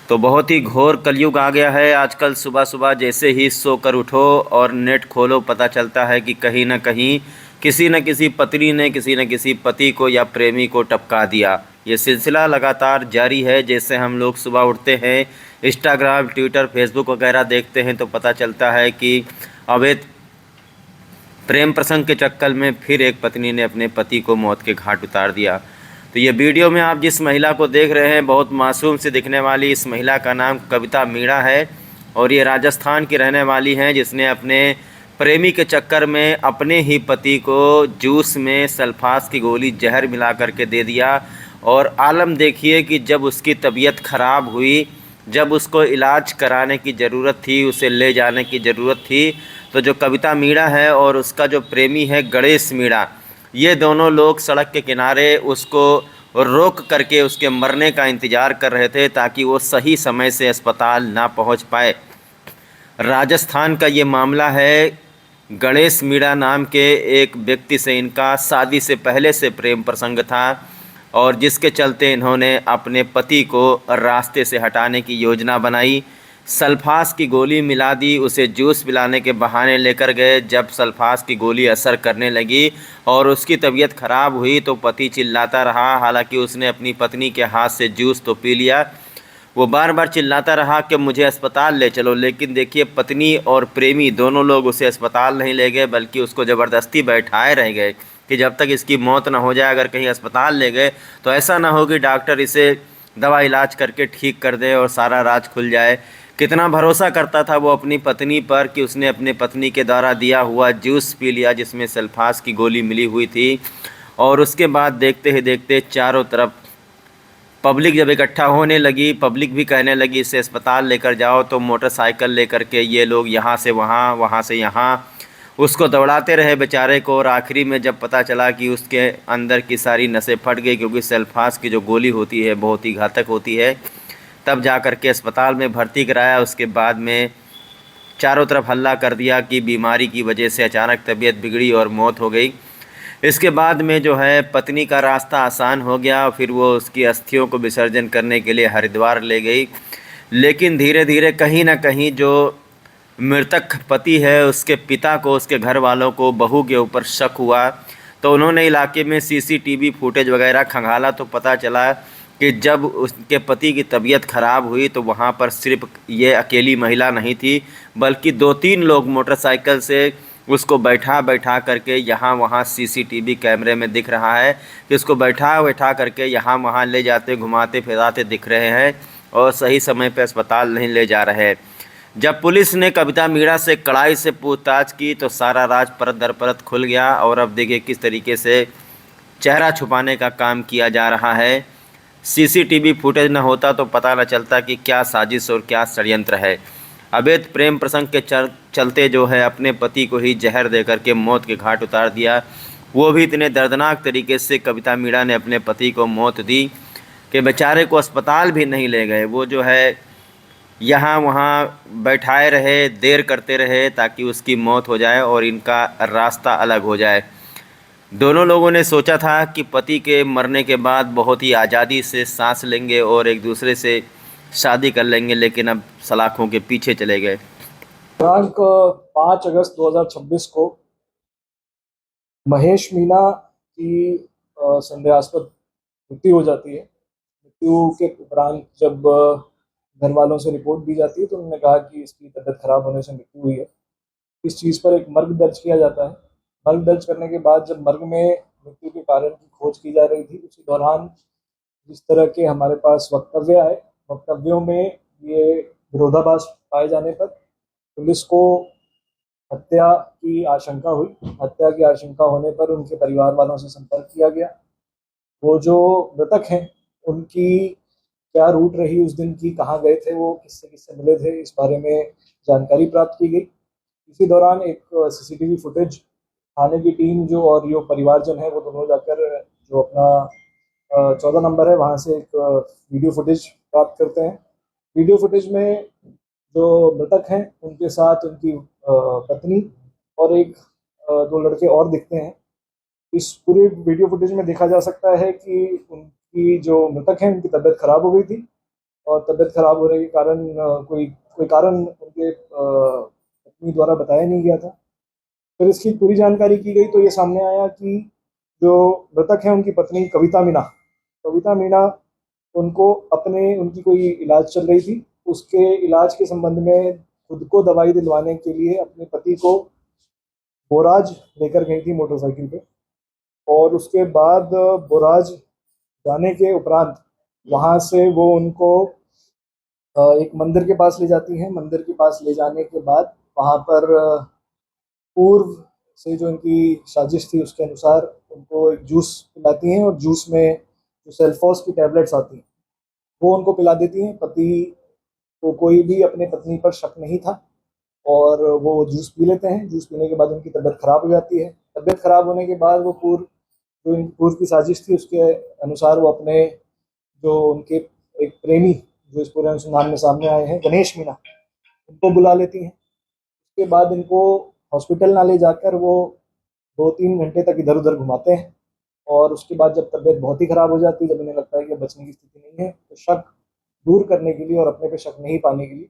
तो बहुत ही घोर कलयुग आ गया है आजकल। सुबह सुबह जैसे ही सोकर उठो और नेट खोलो, पता चलता है कि कहीं ना कहीं किसी न किसी पत्नी ने किसी न किसी पति को या प्रेमी को टपका दिया। ये सिलसिला लगातार जारी है। जैसे हम लोग सुबह उठते हैं, इंस्टाग्राम, ट्विटर, फेसबुक वगैरह देखते हैं तो पता चलता है कि अवैध प्रेम प्रसंग के चक्कर में फिर एक पत्नी ने अपने पति को मौत के घाट उतार दिया। तो ये वीडियो में आप जिस महिला को देख रहे हैं, बहुत मासूम से दिखने वाली इस महिला का नाम कविता मीणा है और ये राजस्थान की रहने वाली हैं, जिसने अपने प्रेमी के चक्कर में अपने ही पति को जूस में सल्फास की गोली जहर मिला करके दे दिया। और आलम देखिए कि जब उसकी तबीयत ख़राब हुई, जब उसको इलाज कराने की ज़रूरत थी, उसे ले जाने की ज़रूरत थी, तो जो कविता मीणा है और उसका जो प्रेमी है गणेश मीणा, ये दोनों लोग सड़क के किनारे उसको रोक करके उसके मरने का इंतज़ार कर रहे थे ताकि वो सही समय से अस्पताल ना पहुंच पाए। राजस्थान का ये मामला है। गणेश मीणा नाम के एक व्यक्ति से इनका शादी से पहले से प्रेम प्रसंग था और जिसके चलते इन्होंने अपने पति को रास्ते से हटाने की योजना बनाई। सल्फास की गोली मिला दी, उसे जूस पिलाने के बहाने लेकर गए। जब सल्फास की गोली असर करने लगी और उसकी तबीयत ख़राब हुई तो पति चिल्लाता रहा। हालांकि उसने अपनी पत्नी के हाथ से जूस तो पी लिया, वो बार बार चिल्लाता रहा कि मुझे अस्पताल ले चलो, लेकिन देखिए पत्नी और प्रेमी दोनों लोग उसे अस्पताल नहीं ले गए बल्कि उसको ज़बरदस्ती बैठाए रह गए कि जब तक इसकी मौत ना हो जाए। अगर कहीं अस्पताल ले गए तो ऐसा ना हो कि डॉक्टर इसे दवा इलाज करके ठीक कर दे और सारा राज खुल जाए। कितना भरोसा करता था वो अपनी पत्नी पर कि उसने अपने पत्नी के द्वारा दिया हुआ जूस पी लिया जिसमें सल्फास की गोली मिली हुई थी। और उसके बाद देखते ही देखते चारों तरफ पब्लिक जब इकट्ठा होने लगी, पब्लिक भी कहने लगी इसे अस्पताल लेकर जाओ, तो मोटरसाइकिल लेकर के ये लोग यहाँ से वहाँ, वहाँ से यहाँ उसको दौड़ाते रहे बेचारे को। और आखिरी में जब पता चला कि उसके अंदर की सारी नसें फट गई, क्योंकि सल्फास की जो गोली होती है बहुत ही घातक होती है, तब जा कर के अस्पताल में भर्ती कराया। उसके बाद में चारों तरफ हल्ला कर दिया कि बीमारी की वजह से अचानक तबीयत बिगड़ी और मौत हो गई। इसके बाद में जो है पत्नी का रास्ता आसान हो गया, फिर वो उसकी अस्थियों को विसर्जन करने के लिए हरिद्वार ले गई। लेकिन धीरे धीरे कहीं ना कहीं जो मृतक पति है उसके पिता को, उसके घर वालों को बहू के ऊपर शक हुआ। तो उन्होंने इलाके में सीसीटीवी फुटेज वगैरह खंगाला तो पता चला कि जब उसके पति की तबीयत ख़राब हुई तो वहाँ पर सिर्फ ये अकेली महिला नहीं थी बल्कि दो तीन लोग मोटरसाइकिल से उसको बैठा बैठा करके यहाँ वहाँ सीसीटीवी कैमरे में दिख रहा है कि उसको बैठा बैठा करके यहाँ वहाँ ले जाते, घुमाते फिराते दिख रहे हैं और सही समय पर अस्पताल नहीं ले जा रहे। जब पुलिस ने कविता मीणा से कड़ाई से पूछताछ की तो सारा राज परत दर परत खुल गया। और अब देखिए किस तरीके से चेहरा छुपाने का काम किया जा रहा है। सीसीटीवी फुटेज न होता तो पता न चलता कि क्या साजिश और क्या षड्यंत्र है। अवैध प्रेम प्रसंग के चलते जो है अपने पति को ही जहर देकर के मौत के घाट उतार दिया। वो भी इतने दर्दनाक तरीके से कविता मीणा ने अपने पति को मौत दी कि बेचारे को अस्पताल भी नहीं ले गए। वो जो है यहाँ वहाँ बैठाए रहे, देर करते रहे ताकि उसकी मौत हो जाए और इनका रास्ता अलग हो जाए। दोनों लोगों ने सोचा था कि पति के मरने के बाद बहुत ही आज़ादी से सांस लेंगे और एक दूसरे से शादी कर लेंगे, लेकिन अब सलाखों के पीछे चले गए। दिनांक 5 अगस्त 2026 को महेश मीना की संदेहास्पद मृत्यु हो जाती है। मृत्यु के उपरांत जब घर वालों से रिपोर्ट दी जाती है तो उन्होंने कहा कि इसकी तबीयत खराब होने से मृत्यु हुई है। इस चीज़ पर एक मर्ग दर्ज किया जाता है। मर्ग दर्ज करने के बाद जब मर्ग में मृत्यु के कारण की खोज की जा रही थी, उसी दौरान जिस तरह के हमारे पास वक्तव्य आए, वक्तव्यों में ये विरोधाभास पाए जाने पर पुलिस को हत्या की आशंका हुई। हत्या की आशंका होने पर उनके परिवार वालों से संपर्क किया गया। वो जो मृतक हैं उनकी क्या रूट रही उस दिन की, कहाँ गए थे वो, किससे किससे मिले थे, इस बारे में जानकारी प्राप्त की गई। इसी दौरान एक सीसीटीवी फुटेज थाने की टीम जो और जो परिवारजन है वो दोनों जाकर जो अपना 14 नंबर है वहाँ से एक वीडियो फुटेज प्राप्त करते हैं। वीडियो फुटेज में जो मृतक हैं उनके साथ उनकी पत्नी और एक दो लड़के और दिखते हैं। इस पूरी वीडियो फुटेज में देखा जा सकता है कि उनकी जो मृतक हैं उनकी तबीयत खराब हो गई थी और तबीयत खराब होने के कारण कोई कोई कारण उनके पत्नी द्वारा बताया नहीं गया था। फिर इसकी पूरी जानकारी की गई तो ये सामने आया कि जो मृतक है उनकी पत्नी कविता मीणा उनको उनकी कोई इलाज चल रही थी, उसके इलाज के संबंध में खुद को दवाई दिलवाने के लिए अपने पति को बोराज लेकर गई थी मोटरसाइकिल पे। और उसके बाद बोराज जाने के उपरांत वहाँ से वो उनको एक मंदिर के पास ले जाती हैं। मंदिर के पास ले जाने के बाद वहाँ पर पूर्व से जो इनकी साजिश थी उसके अनुसार उनको एक जूस पिलाती हैं, और जूस में जो सेल्फोस की टैबलेट्स आती हैं वो उनको पिला देती हैं। पति को कोई भी अपने पत्नी पर शक नहीं था और वो जूस पी लेते हैं। जूस पीने के बाद उनकी तबीयत खराब हो जाती है। तबीयत खराब होने के बाद वो जो इनकी पूर्व की साजिश थी उसके अनुसार वो अपने जो उनके एक प्रेमी जो इस पूरे अनुसंधान में सामने आए हैं, गणेश मीना, उनको बुला लेती हैं। उसके बाद इनको हॉस्पिटल ना ले जाकर वो 2-3 घंटे तक इधर उधर घुमाते हैं। और उसके बाद जब तबीयत बहुत ही खराब हो जाती है, जब इन्हें लगता है कि बचने की स्थिति नहीं है, तो शक दूर करने के लिए और अपने पे शक नहीं पाने के लिए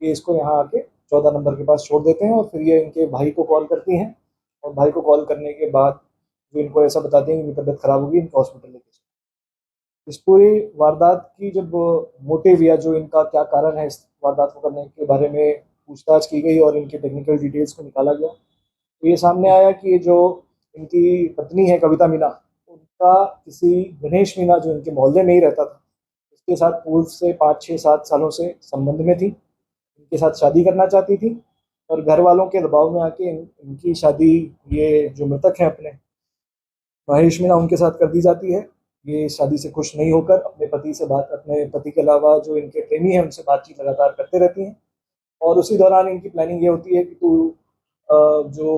ये इसको यहाँ आके 14 नंबर के पास छोड़ देते हैं। और फिर ये इनके भाई को कॉल करती हैं, और भाई को कॉल करने के बाद जो इनको ऐसा बताते हैं कि तबीयत खराब होगी, इनको हॉस्पिटल लेके चलो। इस पूरी वारदात की जब मोटिव या जो इनका क्या कारण है इस वारदात को करने के बारे में पूछताछ की गई और इनके टेक्निकल डिटेल्स को निकाला गया, तो ये सामने आया कि ये जो इनकी पत्नी है कविता मीना, उनका किसी गणेश मीना जो इनके मोहल्ले में ही रहता था उसके साथ पूर्व से 5-6-7 सालों से संबंध में थी। इनके साथ शादी करना चाहती थी, और घर वालों के दबाव में आके इनकी शादी ये जो मृतक हैं अपने महेश मीना उनके साथ कर दी जाती है। ये शादी से खुश नहीं होकर अपने पति के अलावा जो इनके प्रेमी हैं उनसे बातचीत लगातार करते रहती हैं। और उसी दौरान इनकी प्लानिंग ये होती है कि जो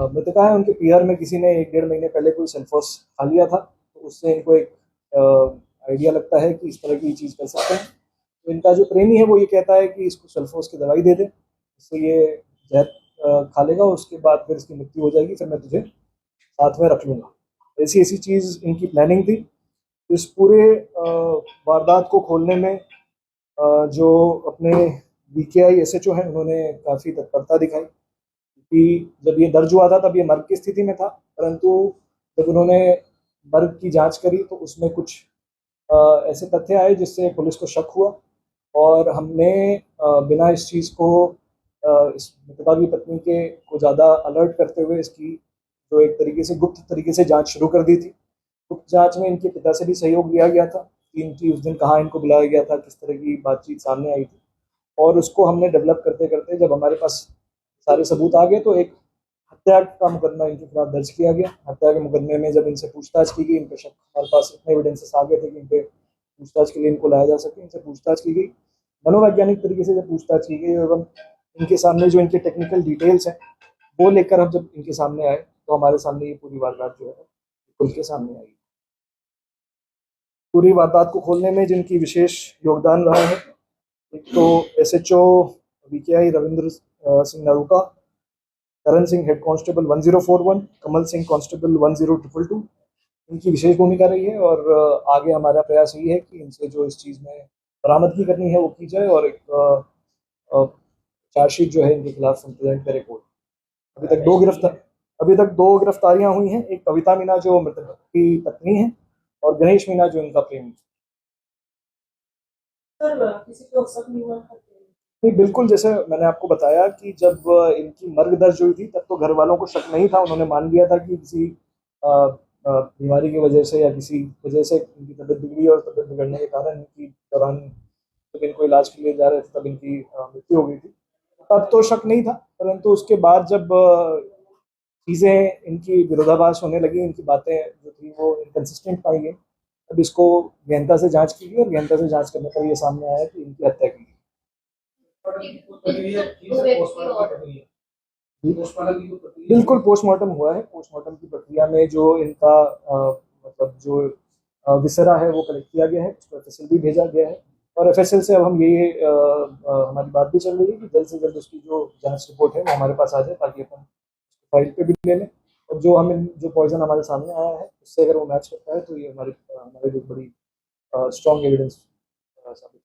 मृतका है उनके पीहर में किसी ने 1-1.5 महीने पहले कोई सेल्फोस खा लिया था, तो उससे इनको एक आइडिया लगता है कि इस तरह की चीज़ कर सकते हैं। तो इनका जो प्रेमी है वो ये कहता है कि इसको सेल्फोस की दवाई दे दे, इससे ये जहर खा लेगा, उसके बाद फिर इसकी मृत्यु हो जाएगी, फिर मैं तुझे साथ में रख लूँगा। ऐसी ऐसी चीज़ इनकी प्लानिंग थी। इस पूरे वारदात को खोलने में जो अपने BKI SHO हैं उन्होंने काफ़ी तत्परता दिखाई, क्योंकि जब ये दर्ज हुआ था तब ये मर्ग की स्थिति में था, परंतु जब उन्होंने मर्ग की जांच करी तो उसमें कुछ ऐसे तथ्य आए जिससे पुलिस को शक हुआ। और हमने बिना इस चीज़ को इस मृतका की पत्नी के को ज़्यादा अलर्ट करते हुए इसकी जो एक तरीके से गुप्त तरीके से जांच शुरू कर दी थी। गुप्त जांच में इनके पिता से भी सहयोग लिया गया था कि इनकी उस दिन कहाँ इनको बुलाया गया था, किस तरह की बातचीत सामने आई थी। और उसको हमने डेवलप करते करते जब हमारे पास सारे सबूत आ गए तो एक हत्या का मुकदमा इनके खिलाफ दर्ज किया गया। हत्या के मुकदमे में जब इनसे पूछताछ की गई, इनके शक हमारे पास इतने एविडेंसेस आ गए थे कि इनके पूछताछ के लिए इनको लाया जा सके। इनसे पूछताछ की गई, मनोवैज्ञानिक तरीके से जब पूछताछ की गई एवं इनके सामने जो इनके टेक्निकल डिटेल्स हैं वो लेकर हम जब इनके सामने आए तो हमारे सामने ये पूरी वारदात जो है खुल के सामने आई। पूरी वारदात को खोलने में जिनकी विशेष योगदान रहा है, एक तो SHO BKI Ravindra Singh Naruka, Karan Singh head constable 1041, Kamal Singh constable 10222, इनकी विशेष भूमिका रही है। और आगे हमारा प्रयास यही है कि इनसे जो इस चीज़ में बरामदगी करनी है वो की जाए और एक चार्जशीट जो है इनके खिलाफ प्रेजेंट करे कोर्ट। अभी तक दो गिरफ्तारियां हुई हैं, एक कविता मीना जो मृतक की पत्नी है और गणेश मीना जो इनका प्रेमी। किसी को शक नहीं हुआ? नहीं, बिल्कुल, जैसे मैंने आपको बताया कि जब इनकी मर्ग दर्ज हुई थी तब तो घर वालों को शक नहीं था। उन्होंने मान लिया था कि किसी बीमारी की वजह से या किसी वजह से इनकी तबीयत बिगड़ी और तबीयत बिगड़ने के कारण इनकी दौरान जब इनको इलाज के लिए जा रहे थे तब इनकी मृत्यु हो गई थी। तब तो शक नहीं था, परंतु उसके बाद जब चीज़ें इनकी विरोधाभास होने लगी, इनकी बातें जो थी वो इनकन्सिस्टेंट पाई गई, अब इसको गहनता से जांच की गई और गहनता से जांच करने पर ये सामने आया कि इनकी हत्या की गई। बिल्कुल, पोस्टमार्टम हुआ है। पोस्टमार्टम की प्रक्रिया में जो इनका मतलब जो विसरा है वो कलेक्ट किया गया है, उसको FSL भी भेजा गया है। और FSL से अब हम ये हमारी बात भी चल रही है कि जल्द से जल्द उसकी जो जांच रिपोर्ट है वो हमारे पास आ जाए, ताकि अपन फाइल पे भी ले लें। और जो पॉइजन हमारे सामने आया है उससे अगर वो मैच करता है तो ये हमारे लिए बड़ी स्ट्रॉन्ग एविडेंस साबित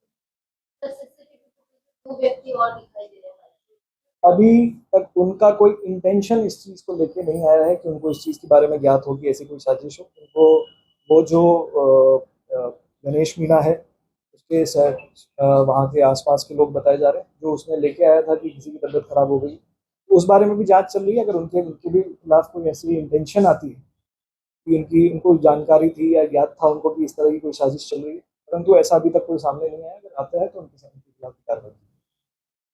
दो व्यक्ति और दिखाई दे रहे हैं। अभी तक उनका कोई इंटेंशन इस चीज़ को लेके नहीं आया है कि उनको इस चीज़ के बारे में ज्ञात हो कि ऐसी कोई साजिश हो। उनको वो जो गणेश मीना है उसके वहाँ के आसपास के लोग बताए जा रहे हैं, जो उसने लेके आया था कि किसी की तबीयत खराब हो गई, तो उस बारे में भी जांच चल रही है। अगर उनके भी खिलाफ कोई ऐसी इंटेंशन आती है कि उनको जानकारी थी या ज्ञात था उनको कि इस तरह की कोई साजिश चल रही है, परंतु ऐसा अभी तक कोई सामने नहीं आया। अगर आता है तो उनके खिलाफ कार्रवाई